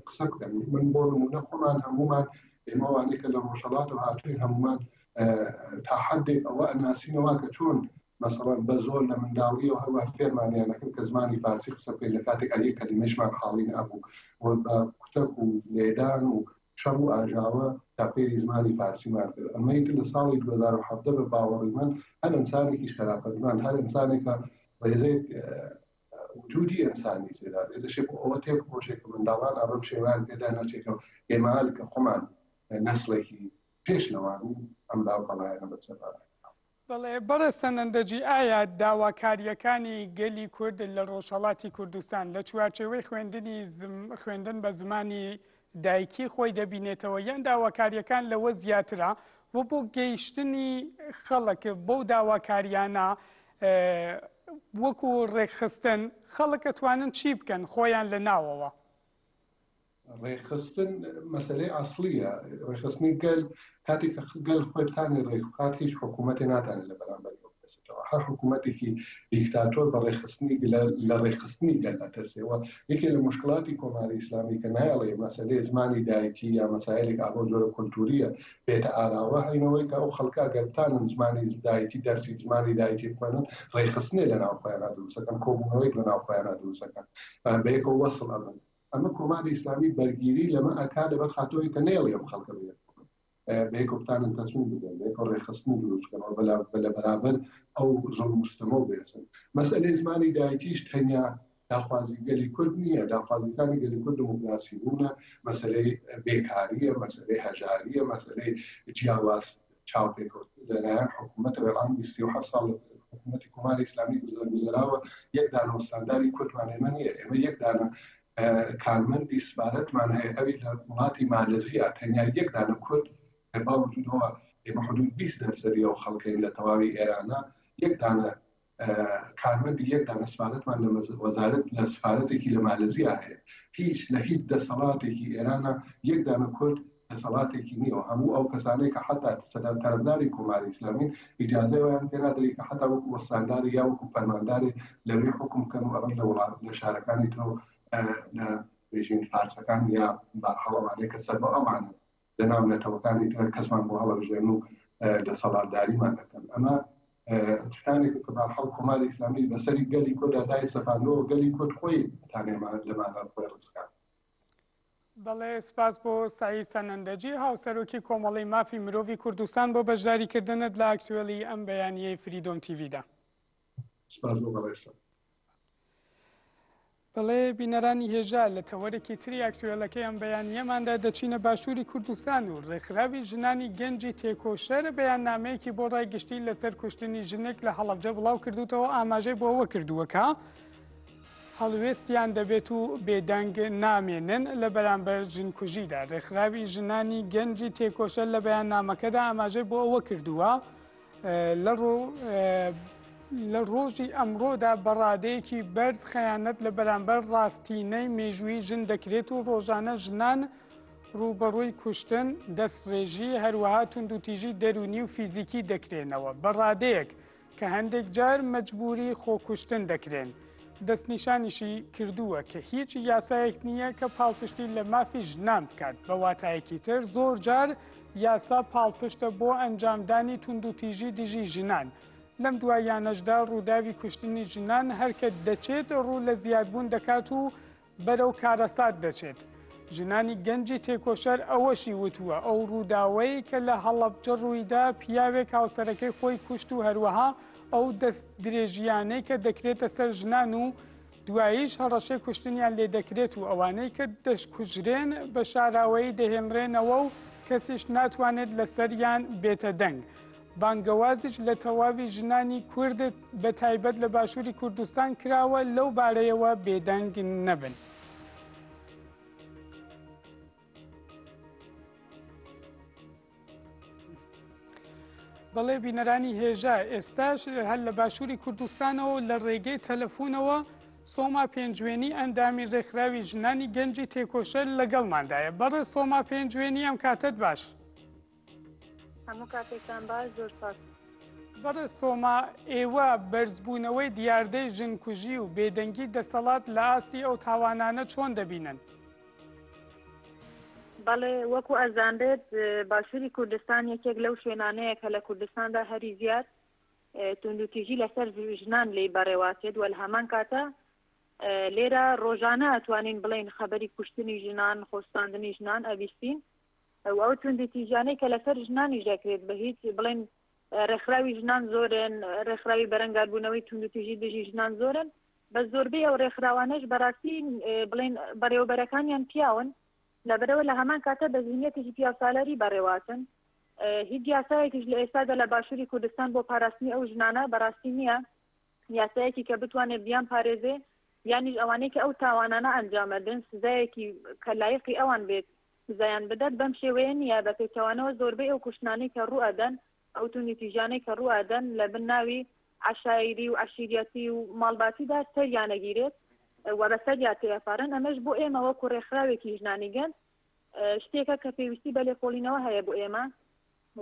قسە بکەن. من بۆ نمونە خۆمان هەمومان ئێمەوانەی کە لە ڕۆژهەڵات و هاتووی هەمومان تا حدێک ئەوە ئەناسینەوە کە چۆن مثلەن بە زۆر لە منداڵی و هەروە فێرمانیانەکەن کە زمانی فارسی قسە بکەین لە کاتێک ئەیە کەلیمەشمان حاڵی نەبوو و بە کوتەک و لێدان و شەڕ و ئاژاوە تا فێری زمانی فارسیمان کرد. ئەمەی لە ساڵی 2017 بە باوەڕی من هەر ئینسانێکی شەراپەتمان هەر ئینسانێکە ڕێزەیەک وجودی ئینسانی تێدا دەشێت ئەوە تێبخۆشێک کە منداڵان ئەبەم شێوان پێدا نەچێتەوە ئێمال کە خۆمان نەسڵێکی پێشنەوان و ئەم داوەڵایەنە بەچەبارە. بەڵێ بەڕێ سەنەندەجی ئایا داواکاریەکانی گەلی کورد لە ڕۆژهەڵاتی کوردستان لە چوارچێوەی خوێندن بە زمانی دایکی خۆی دەبینێتەوە یان داواکاریەکان لەوە زیاترە و بۆ گەیشتنی خەڵک بەو داواکاریانە وەکو ڕێکخستن خەڵک ئەتوانن چی بکەن خۆیان لە ناوەوە؟ ڕێخستن مەسلەی ئاسڵیە. ڕێخستنی گەل کاتێک گەل خۆی بتانێ ڕێکخات هیچ حکوومەتی ناتانێت لە بەرامبەر بکەسێتەوە. هەر حکوومەتێکی دیکتاتۆر بە ڕێخستنی لە ڕێخستنی گەل ئەتەسێەوە. یەکێک لە مشکلاتی کۆماری ئیسلامی کە نایڵێ مەسلەی زمانی دایکی یا مەسایلێک ئابۆ زۆرە کولتوریە بێتە ئاراوە هەینەوەی کە ئەو خەڵکا گەرتانن زمانی دایکی دەرسی زمانی دایکی بکەن ڕێخستنێ لە ناوخۆیانە دروستەکەن کۆبوونەوەی لە ناوخۆیانە دروستەکەن بەیەکەوە وەسڵ ئەبن. ئەمە کۆماری ئیسلامی بەرگیری لەمە ئەکا لەبەر خاتۆی کە نێڵی ئەم خەڵکە بێت بەیەکۆتانن تەسمیم بدەن بەیەکۆ ڕێخستنی دروستکەنەوە لە بەرابەر ئەو زۆر مستەمە بێسن. مەسئلەی زمانی دایکیش تەنیا داخوازی گەلی کورد نییە، داخوازیەکانی گەلی کورد دموکراسی بوونە، مەسئلەی بێکاریە، مەسئلەی هەژاریە، مەسئلەی جیاواز چاوپێکەوتن لەلایەن حکوومەت وێڵان 27 ساڵ حکوومەتی کۆماری ئیسلامی گوزەراوە یەک دانە وەستانداری کوردمان ئێمە نییە. ئێمە یەک دانە کارمەندی سپارەتمان هەیە ئەوی لە وڵاتی مالێزیا تەنیا یەک دانە کورد کە باوجودەوە ئێمە حدود 20% ئەو خەڵکەین لە تەواوی ئێرانە یەک دانە کارمەندی یەک دانە سپارەتمان لە وەزارەت لە سپارەتێکی لە مالێزیا هەیە. هیچ لە هیچ دەسەڵاتێکی ئێرانە یەک دانە کورد دەسەڵاتێکی نییە. هەموو ئەو کەسانەی کە حتا سەردانکاری کۆماری ئیسلامی ئیجازەیان پێ نادرێت کە حتا وەکو وەستانداری یا وەکو فەرمانداری لەوێ حکم بکەن و ئەڕەن لە وڵات لە شارەکانی ترۆ لە بێژین فارسەکان یا هەڵەوانەیە کە سەر بە ئەوان لە ناو نەتەوەکانی کەسمان بۆ هەڵەبژێن و لە سەڵاتداریمان دەکەن. ئەمە شتانێک کە بەرحەڵ کۆماری ئیسلامی بەسەری گەلی کورد دای سەپاندنەوە گەلی کورد خۆی بتانێمان لەمانە خۆی ڕزگار. بەڵێ سپاس بۆ سعید سەنەندەجی هاوسەرۆکی کۆمەڵی مافی مرۆڤی کوردستان بۆ بەشداریکردنت لە ئاکتوێلی ئەم بەیانیەی فریدۆم تیڤیدا. سپاس بۆ بەڕێستە. بەڵێ بینەرانی هێژا لە تەوەرێکی تری ئاکتوێلەکەی ئەم بەیانیەماندا دەچینە باشووری کوردستان و ڕێکخراوی ژنانی گەنجی تێکۆشەر بەیاننامەیەکی بۆ ڕایگشتی لەسەر کوشتنی ژنێک لە هەڵەبجە بڵاو کردوتەوە ئاماژەی بۆ ئەوە کردووەکە هەڵوێستیان دەبێت و بێدەنگ نامێنن لە بەرامبەر ژنکوژیدا. ڕێکخراوی ژنانی گەنجی تێکۆشەر لە بەیاننامەکەدا ئاماژەی بۆ ئەوە کردووە لە ڕۆژی ئەمڕۆدا بەڕادەیەکی بەرز خەیانەت لە بەرامبەر ڕاستینەی مێژووی ژن دەکرێت و ڕۆژانە ژنان ڕوبەڕووی کوشتن دەستڕێژی هەروەها توندوتیژی دەرونی و فیزیکی دەکرێنەوە بەڕادەیەک کە هەندێک جار مەجبوری خۆکوشتن دەکرێن. دەستنیشانیشی کردووە کە هیچ یاسایەک نییە کە پاڵپشتی لە مافی ژنان بکات. بە واتایەکی تر زۆر جار یاسا پاڵپشتە بۆ ئەنجامدانی توندوتیژی دژی ژنان. لەم دوایانەشدا ڕووداوی کوشتنی ژنان هەرکە دەچێت ڕوو لە زیادبوون دەکات و بەرەو کارەسات دەچێت. ژنانی گەنجی تێکۆشەر ئەوەشی وتووە ئەو ڕووداوەی کە لە هەڵەبجە ڕوویدا پیاوێک هاوسەرەکەی خۆی کوشت و هەروەها ئەو دەست درێژیانەی کە دەکرێتە سەر ژنان و دواییش هەڕەشەی کوشتنیان لێ دەکرێت و ئەوانەی کە دەشکوژرێن بە شاراوەیی دەهێنرێنەوە و کەسیش ناتوانێت لەسەریان بێتە دەنگ. بانگەوازیش لە تەواوی ژنانی کوردت بە تایبەت لە باشووری کوردستان کراوە لەو بارەیەوە بێدەنگ نەبن. بەڵێ بینەرانی هێژا ئێستاش هەر لە باشووری کوردستانەوە لە ڕێگەی تەلەفۆنەوە سۆما پێنجوێنی ئەندامی ڕێکخراوی ژنانی گەنجی تێکۆشەر لەگەڵماندایە. بەڕێ سۆما پێنجوێنی ئەم کاتت باش. هەموو کاتێکتان باش زۆر سپاس. بەڕێ سۆما ئێوە بەرزبوونەوەی دیاردەی ژنکوژی و بێدەنگی دەسەڵات لە ئاستی ئەو تاوانانە چۆن دەبینن؟ بەڵێ وەکو ئەزانرێت باشووری کوردستان یەکێک لەو شوێنانەیە کە لە کوردستاندا هەری زیاد توندوتیژی لەسەر ژنان لێی بەڕێواتێت وە لە هەمان کاتە لێرە ڕۆژانە ئەتوانین بڵێن خەبەری کوشتنی ژنان خۆستاندنی ژنان ئەبیستین ئەو توندوتیژانەی کە لەسەر ژنانی ژەکرێت بە هیچ بڵێن ڕێکخراوی ژنان زۆرن ڕێکخراوی بەرەنگاربوونەوەی توندوتیژی دژی ژنان زۆرن بە زۆربەی ئەو ڕێکخراوانەش بەڕاستی بڵێن بەڕێوەبەرەکانیان پیاون لەبەرەوە لە هەمان کاتە بە زیینەتێکی پیاسالەری بەڕێواتن هیچ یاسایەکیش لە ئێستادا لە باشووری کوردستان بۆ پاراستنی ئەو ژنانە بەڕاستی نییە یاسایەکی کە بتوانێت بیان پارێزێ یانیش ئەوانەی کە ئەو تاوانانە ئەنجامەدن سزایەکی کە لایقی ئەوان بێت سزایان بدات بەم شێوەیە نییە بە پێچەوانەوە زۆربەی ئەو کوشتانەی کە ڕوو ئەدەن ئەو توندوتیژانەی کە ڕوو ئەدەن لە بن ناوی عشایری و عشیریەتی و ماڵباتیدا سەریانەگیرێت و بەسەر یا تێپارن ئەمەش بۆ ئێمە وەکو ڕێکخراوێکی ژنانی گەن شتێکە کە پێویستی بە لێکۆڵینەوە هەیە بۆ ئێمە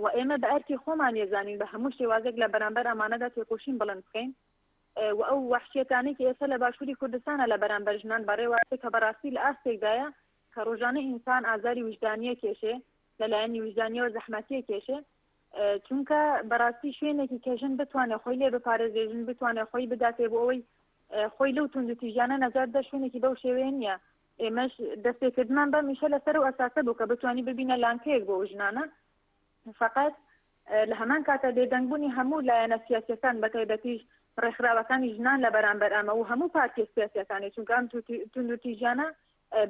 و ئێمە بە ئەرکی خۆمان ێزانین بە هەموو شێوازێک لە بەرامبەر ئەمانەدا تێکۆشین بڵند بکەین و ئەو وحشیەتانەی کە ئێستا لە باشووری کوردستانە لە بەرامبەر ژنان بەڕێواتێک کە بەڕاستی لە ئاستێکدایە کە ڕۆژانە ئینسان ئازاری وجدانیە کێشێ لەلایەنی وجدانیەوە زەحمەتیە کێشێ چونکە بەڕاستی شوێنێکی کەژن بتوانێت خۆی لێ بپارێزێژن بتوانێت خۆی بداتێ بۆ ئەوەی خۆی لەو توندوتیژانە نەجاتدا شوێنێکی بەو شێوەیە نییە ئێمەش دەستێکردمان بە میشە لەسەر و ئەساسە بوو کە بتوانانی ببینە لانکەیەک بۆ ژنانە فقط لە هەمان کاتە بێدەنگبوونی هەموو لایەنە سیاسەکان بەتایبەتیش ڕێکخراوەکانی ژنان لە بەرامبەر ئەمە و هەموو پارتی سیاسەکانی چونکە ئەم توندوتیژانە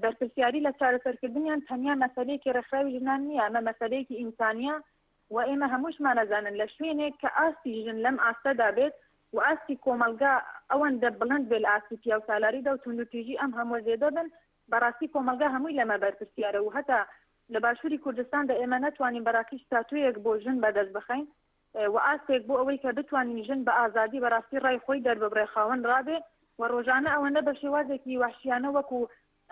بەرپرسیاری لە چارەسەرکردنیان تەنیا مەسەلەیەکی ڕێکخراوی ژنان نییە ئەمە مەسەلەیەکی ئینسانیە و ئێمە هەمووشمان ئەزانن لە شوێنێک کە ئاستی ژن لەم ئاستەدا بێت و ئاستی کۆمەلگا ئەوەندە بڵند بێت لە ئاستی پیا و سالاریدا و توندوتیژی ئەم هەموو زێدە بن بەڕاستی کۆمەلگا هەمووی لەمە بەرپرسیارە و هەتا لە باشووری کوردستاندا ئێمە نەتوانین بەڕاستی ستاتویەک بۆ ژن بەدەست بخەین و ئاستێک بۆ ئەوەی کە بتوانین ژن بە ئازادی بەڕاستی ڕای خۆی دەرببڕێ خاوەن ڕابێ و ڕۆژانە ئەوەندە بە شێوازێکی وحشیانە وەکو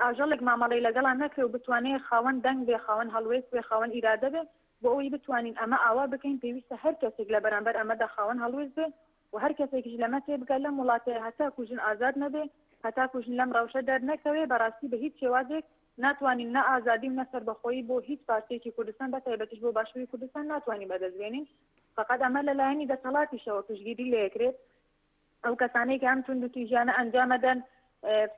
ئاژەڵێک مامەڵەی لەگەڵان نەکرێ و بتوانێت خاوەن دەنگ بێ خاوەن هەڵوێست بێ خاوەن ئیرادە بێ بۆ ئەوەی بتوانین ئەمە ئاوا بکەین پێویستە هەر کەسێک لە بەرامبەر ئەمەدا خاوەن هەڵوێست بێ و هەر کەسێکیش لەمە تێبگە لەم وڵاتەیە هەتا کوژن ئازاد نەبێ هەتا کوژن لەم ڕەوشە دەرنەکەوێ بەڕاستی بە هیچ شێوازێک ناتوانین نە ئازادی و نەسەر بەخۆیی بۆ هیچ پارتێکی کوردستان بەتایبەتیش بۆ باشووری کوردستان ناتوانین بەدەستبێنین فقط ئەمە لەلایەنی دەسەڵاتیشەوە پشتگیری لێکرێت ئەو کەسانەی کە ئەم توندوتیژانە ئەنجامەدەن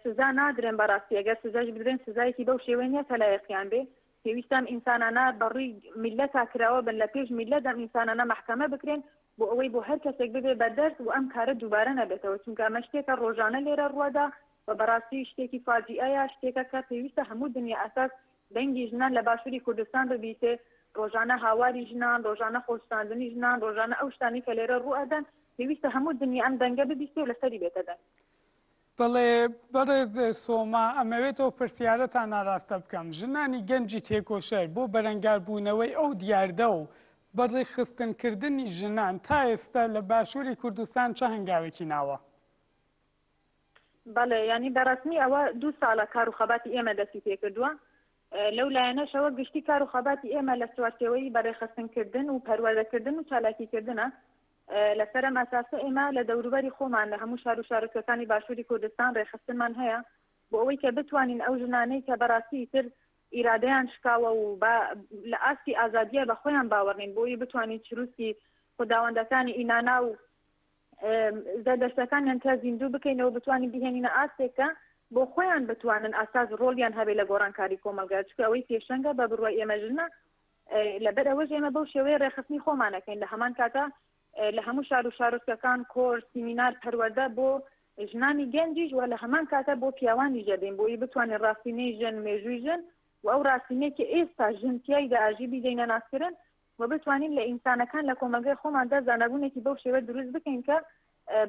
سزا نادرێن بەڕاستی ئەگەر سزاش بدرێن سزایەکی بەو شێوەیە نیە کە لایەقیان بێ پێویستان ئینسانانە بەڕووی میلەتا کراوە بن لە پێش میلەت ئەم ئینسانانە محکەمە بکرێن بۆ ئەوەی بۆ هەر کەسێک ببێ بەدەست و ئەم کارە دووبارە نەبێتەوە چونکە ئەمە شتێکە ڕۆژانە لێرە ڕووەدا و بەڕاستی شتێکی فاجیعەیە شتێکە کە پێویستە هەموو دنیا ئەساس دەنگی ژنان لە باشووری کوردستان ببیتێ ڕۆژانە هاواری ژنان ڕۆژانە خۆشتاندنی ژنان ڕۆژانە ئەو شتانی کە لێرە ڕوو ئەدەن پێویستە هەموو دنیا ئەم دەنگە ببیستێ و لەسەری بێتە دەنگ بڵێ بەڕێز سۆما ئەمەوێتەوە پرسیارەتان ناڕاستە بکەم ژنانی گەنجی تێکۆشەر بۆ بەرەنگاربوونەوەی ئەو دیاردە و بەڕێخستنکردنی ژنان تا ئێستا لە باشووری کوردستان چه هەنگاوێکی ناوە بەڵێ ینی بەڕسمی ئەوە 2 ساڵە کار و خەباتی ئێمە دەستی پێکردووە لەو لایەنەشەوە گشتی کار و خەباتی ئێمە لە سوارچەوەی بەڕێخستنکردن و پەروەردەکردن و چالاکیکردنە لەسەرم ئەساسە ئێمە لە دەوروبەری خۆمان لە هەموو شار و شارۆچکەکانی باشووری کوردستان ڕێخستنمان هەیە بۆ ئەوەی کە بتوانین ئەو ژنانەی کە بەڕاستی تر ئیرادەیان شکاوە و لە ئاستی ئازادیە بە خۆیان باوەڕین بۆ ئەوەی بتوانین چروستی خوداوەندەکانی ئینانا و زەردەشتەکانیان تا زیندوو بکەینەوە بتوانین بهێنینە ئاستێکە بۆ خۆیان بتوانن ئاساس ڕۆڵیان هەبێ لە گۆڕانکاری کۆمەلگا چکە ئەوەی پێشەنگە بە بڕوای ئێمە ژنە لەبەر ئەوەش ئێمە بەو شێوەیە ڕێخستنی خۆمانەکەین لە هەمان کاتە لە هەموو شار و شارۆچکەکان کۆرس سیمینار پەروەردە بۆ ژنانی گەنجیش و لە هەمان کاتە بۆ پیاوانی ژەدەین بۆی بتوانین ڕاستینەی ژن مێژووی ژن و ئەو ڕاستینەی کە ئێستا ژن تیایدا ئاژیبی دەینە ناسکردن و بتوانین لە ئینسانەکان لە کۆمەلگای خۆماندا زانەبوونێکی بەو شێوە دروست بکەین کە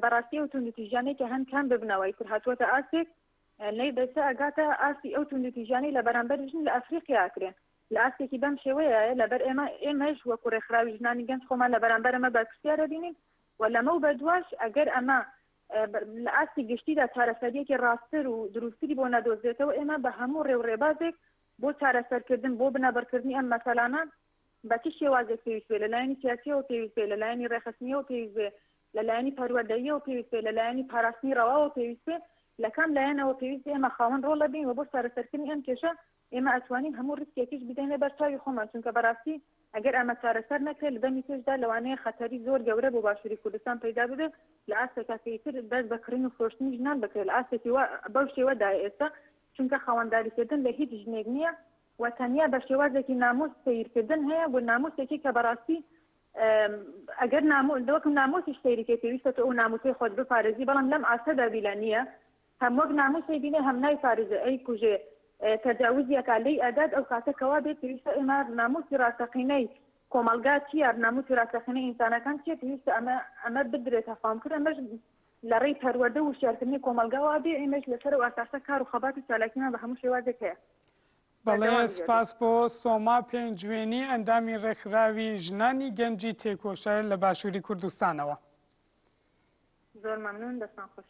بەڕاستی ئەو توندوتیژانەی کە هەندکان ببنەوەی تر هاتووەتە ئاستێک لەی دەسە ئەگاتە ئاستی ئەو توندوتیژانەی لە بەرامبەر ژن لە ئەفریقیا کرێن لە ئاستێکی بەم شێوەیە لەبەر ئێمەش وەکو ڕێکخراوی ژنانی گەنج خۆمان لە بەرامبەر ئەمە بەرپرسیارە بینین و لەمە و بەدواش ئەگەر ئەمە لە ئاستی گشتیدا چارەسەریەکی ڕاستتر و دروستری بۆ نەدۆزێتەوە ئێمە بە هەموو ڕێوڕێبازێک بۆ چارەسەرکردن بۆ بنەبەرکردنی ئەم مەسەلانە بە چ شێوازێک پێویست بێ لەلایەنی سیاسیەوە پێویست بێ لەلایەنی ڕێخستنیەوە پێویست بێ لەلایەنی پەروەردەییەوە پێویست بێ لەلایەنی پاراستنی ڕەواوە پێویست بێ لە کام لایەنەوە پێویست ئێمە خاوەن ڕۆڵ بین و بۆ چارەسەرکردنی ئەم کێشە ئێمە ئەتوانین هەموو ڕستێکیش بدەینە بەرچاوی خۆمان چونکە بەڕاستی ئەگەر ئەمە چارەسەر نەکرێت لە دەمی پێشدا لەوانەیە خەتەری زۆر گەورە بۆ باشووری کوردستان پەیدا بدە لە ئاستێکا پێیتر دەست بەکڕین و فرۆشتنی ژنان بکرێت لە ئاستێکی بەو شێوەدای ئێستا چونکە خاوەنداریکردن لە هیچ ژنێک نییە و تەنیا بە شێوازێکی نامۆس سیرکردن هەیە بۆ نامۆسێکی کە بەڕاستی ئەگەر وەکم نامۆسی سەیریکێ پێویستە تۆ ئەو ناموسەی خۆت بپارێزی بەڵام لەم ئاستەدا بیلە نییە هەم وەک ناموسی بینێ هەم نایپارێزە ئەی کوژێ تەجاوزیەکە لەی ئەدات ئەو کاتەکەوا بێت پێویستە ئێمە ناموسی ڕاستەقینەی کۆمەلگا چیە ناموسی ڕاستەقینەی ئینسانەکان چیە پێویستە ئەمە بدرێتە فامکرد ئەمەش لە ڕێی پەروەردە و شێرکردنی کۆمەلگاوا بێ ئێمەش لەسەر و ئاساسە کار و خەبات و چالاکیمان بە هەموو شێوازێک هەیە. بەڵێ سپاس بۆ سۆما پێنجوێنی ئەندامی ڕێکخراوی ژنانی گەنجی تێکۆشەر لە باشووری کوردستانەوە. زۆر مەمنون دەستان خۆش.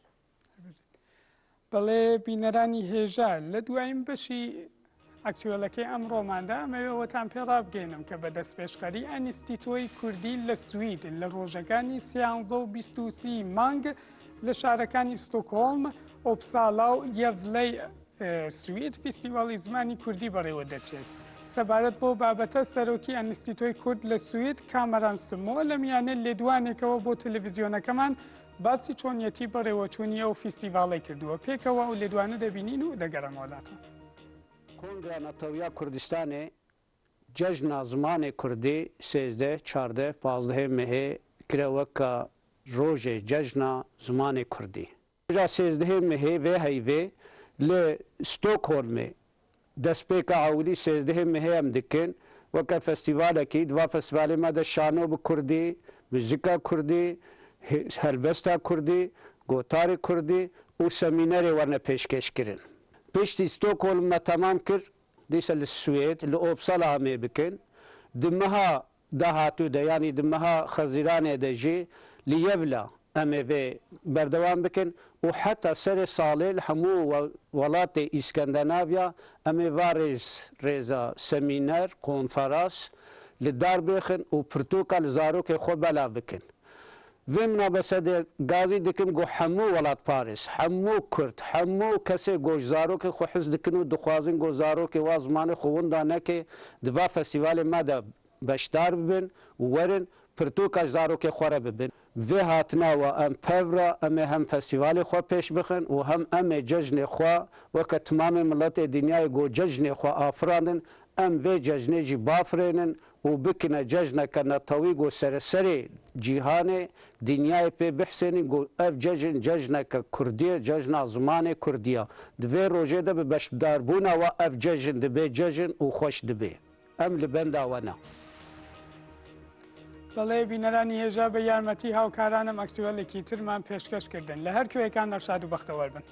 بەڵێ بینەرانی هێژە لە دوایین بەشی ئەکچوەلەکەی ئەمڕۆماندا ئەمەوێتان پێڕابگەینم کە بە دەستپێشخەری ئەنیستیتۆی کوردی لە سوید لە ڕۆژەکانی 13 و 23 مانگ لە شارەکانی ستۆکۆڵم، ئۆپسالا و یەڤلەی سوید فیستیڤاڵی زمانی کوردی بەڕێوە دەچێت. سەبارەت بۆ بابەتە سەرۆکی ئەنیستیتۆی کورد لە سوید کامەران سمۆ لە میانە لێدوانێکەوە بۆ تەلەڤیزیۆنەکەمان باسی چۆنیەتی بەڕێوەچوونی ئەو فیستیڤاڵی کردووە پێکەوە و لێدوانە دەبینین و دەگەڕم وڵاتە. کنگرا نەتەویا کوردستانê cejna zimanê Kurdî 13, 14, 15 mehê kire weka rojê cejna zimanê Kurdî. Roja 13 mehê vê heyvê li Stockholmê destpêka ewlî 13 mehê em dikin weke festîvalekî diva festîvalê me de şano bi Kurdî, müzika Kurdî, helbesta Kurdî, gotarê Kurdî û semînerê werne pêşkêş kirin. Piştî Stockholm me temam kir dîsa li Swêd li Opsala em ê bikin. Di meha dahatû de yanî di meha xezîranê de jî li Yevla em ê vê berdewam bikin û heta serê salê li hemû welatê İskandinavya em ê va rêza semîner, konferans li dar bêxin û pirtûka li zarokê xwe belav bikin. Vê münasebetê gazî dikim got hemû welat Parîs, hemû Kurd, hemû kesê got zarokê xwe hez dikin û dixwazin got zarokê wa zimanê xwe winda neke di va festîvalê me de beşdar bibin û werin pirtûka zarokê xwe re bibin. Vê hatina we em pevra em ê hem festîvalê xwe pêş bixin û hem em ê cejnê xwe weke timamê miletê dinyayê got cejnê xwe afirandin em vê cejnê jî bafirênin û bikine cejneke netewî got sereserê cîhanê dinyayê pê bihsênîn got ev cejn cejneke Kurdiye cejna zimanê Kurdiya. Di vê rojê de bi beşdarbûna we ev cejn dibe cejn û xweş dibe. Em li benda we ne. بەڵێ بینەرانی هێژە بە یارمەتی هاوکارانم ئەکتوەلێکی ترمان پێشکەش کردن لە هەر کوێیەکان نەشاد و بەختەوەر بن.